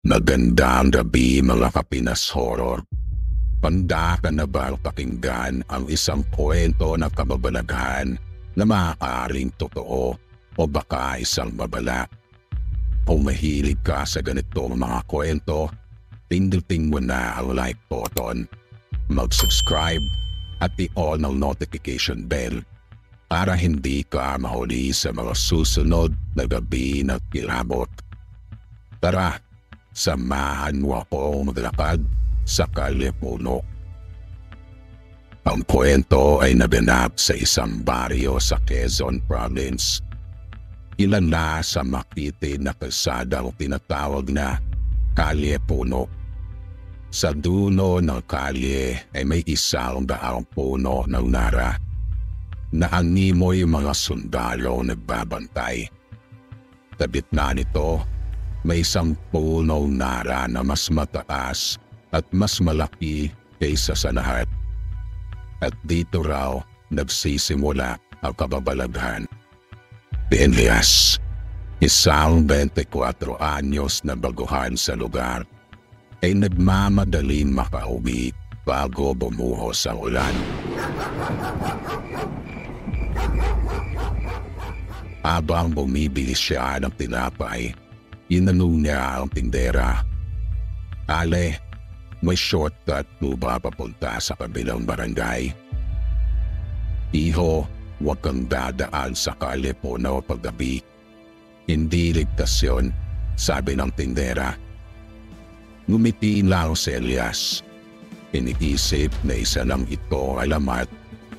Magandang gabi mga kapinas horror. Handa ka na ba pakinggan ang isang kwento ng kababalaghan na maaaring totoo o baka isang babala? Kung mahilig ka sa ganitong mga kwento, pindutin mo na ang like button, mag-subscribe at i-on ang notification bell para hindi ka mahuli sa mga susunod na gabi na kilabot. Tara! Samahan mo ako maglakad sa Kalye Puno. Ang kwento ay naganap sa isang baryo sa Quezon Province. Ilan na sa makitid na kalsadang tinatawag na Kalye Puno. Sa dulo ng kalye ay may isang daang puno ng nara na animoy mga sundalo nagbabantay. Tabit na nito, may isang punong nara na mas mataas at mas malaki kaysa sa lahat. At dito raw nagsisimula ang kababalaghan. Si Elias, isang 24 anyos na baguhan sa lugar, ay nagmamadaling makauwi bago bumuhos ang ulan. Habang bumibili siya ng tinapay, inanong niya ang tindera. "Ale, may shortcut po ba papunta sa kabilang barangay?" "Iho, huwag kang dadaan sa Kalye Puno paggabi. Hindi ligtas yun," sabi ng tindera. Ngumiti lang si Elias. Iniisip na isa lang ito alamat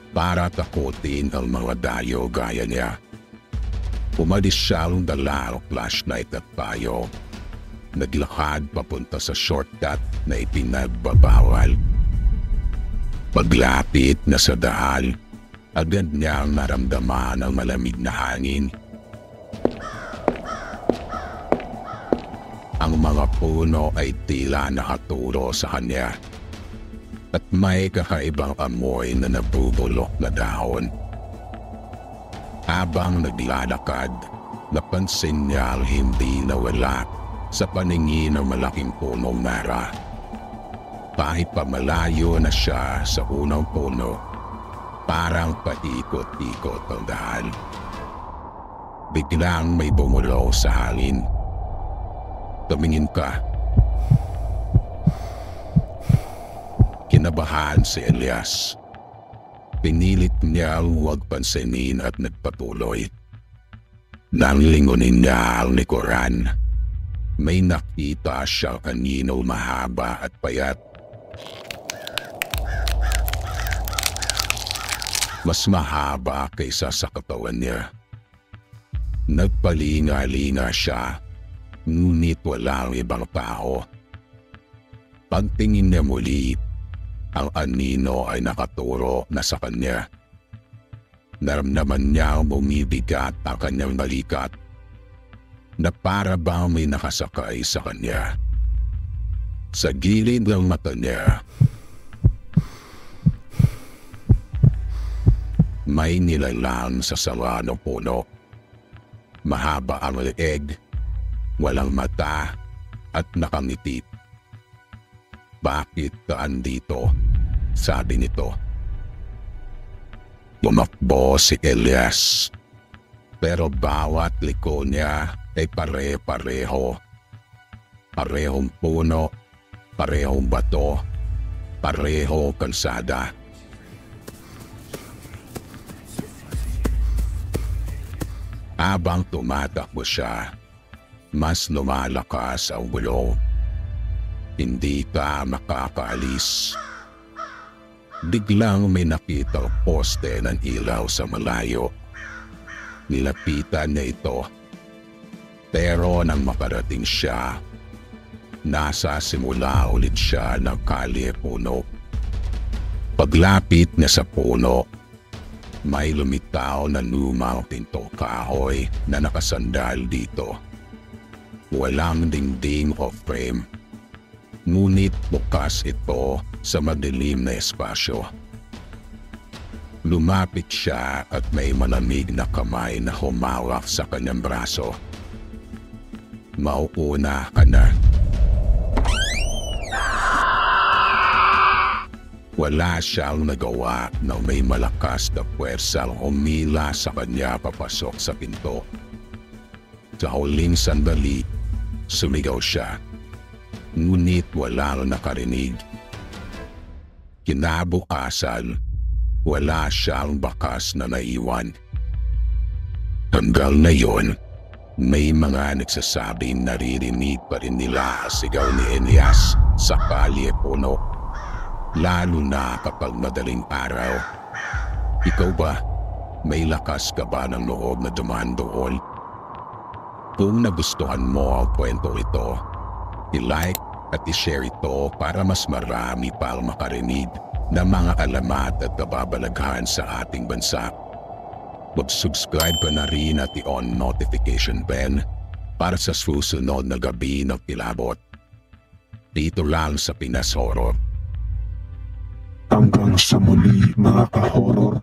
para takutin ang mga dayo gaya niya. Umalis siyang dala ang flashlight at payo. Naglakad papunta sa shortcut na ipinagbabawal. Paglapit na sa daan, agad niyang naramdaman ang malamig na hangin. Ang mga puno ay tila nakaturo sa kanya at may kakaibang amoy na nabubulok na dahon. Habang naglalakad, napansin niya ang hindi nawala sa paningin ng malaking punong nara. Kahit pa malayo na siya sa unang puno, parang paikot-ikot ang daan. Biglang may bumulaw sa hangin. Tumingin ka. Kinabahan si Elias. Pinilit niya huwag pansinin at nagpatuloy. Nang lingunin niya ang likuran, may nakita siyang anino mahaba at payat. Mas mahaba kaysa sa katawan niya. Nagpalinga-linga siya, ngunit walang ibang tao. Pagtingin niya muli, ang anino ay nakaturo na sa kanya. Naramdaman niya bumibigat ang kanyang balikat na para bang may nakasakay sa kanya. Sa gilid ng mata niya, may nilalang sa sanga ng puno. Mahaba ang leeg, walang mata at nakangiti. "Bakit ka andito?" sabi nito. Tumakbo si Elias, pero bawat liko niya ay pare-pareho. Parehong puno, parehong bato, pareho kalsada. Habang tumatakbo siya, mas lumalakas ang bulong. Hindi ka makakaalis. Biglang may nakitang poste ng ilaw sa malayo. Nilapitan niya ito. Pero nang makarating siya, nasa simula ulit siya ng Kalye Puno. Paglapit niya sa puno, may lumitaw na lumang pintong kahoy na nakasandal dito. Walang dingding o frame. Ngunit bukas ito sa madilim na espasyo. Lumapit siya at may malamig na kamay na humawak sa kanyang braso. "Mauuna ka na," Wala siyang nagawa na may malakas na puwersang humila sa kanya papasok sa pinto. Sa huling sandali, sumigaw siya. Ngunit walang nakarinig. Kinabukasan, wala siyang bakas na naiwan. Hanggang ngayon, may mga nagsasabing naririnig pa rin nila ang sigaw ni Elias sa Kalye Puno. Lalo na kapag madaling araw. Ikaw ba, may lakas ka ba ng loob na dumaan doon? Kung nagustuhan mo ang kwento ito, i-like at i-share ito para mas marami pang makarinig ng mga alamat at kababalaghan sa ating bansa. Mag-subscribe ka na rin at i-on notification bell para sa susunod na gabi ng kilabot. Dito lang sa Pinas Horror. Hanggang sa muli mga ka-horror.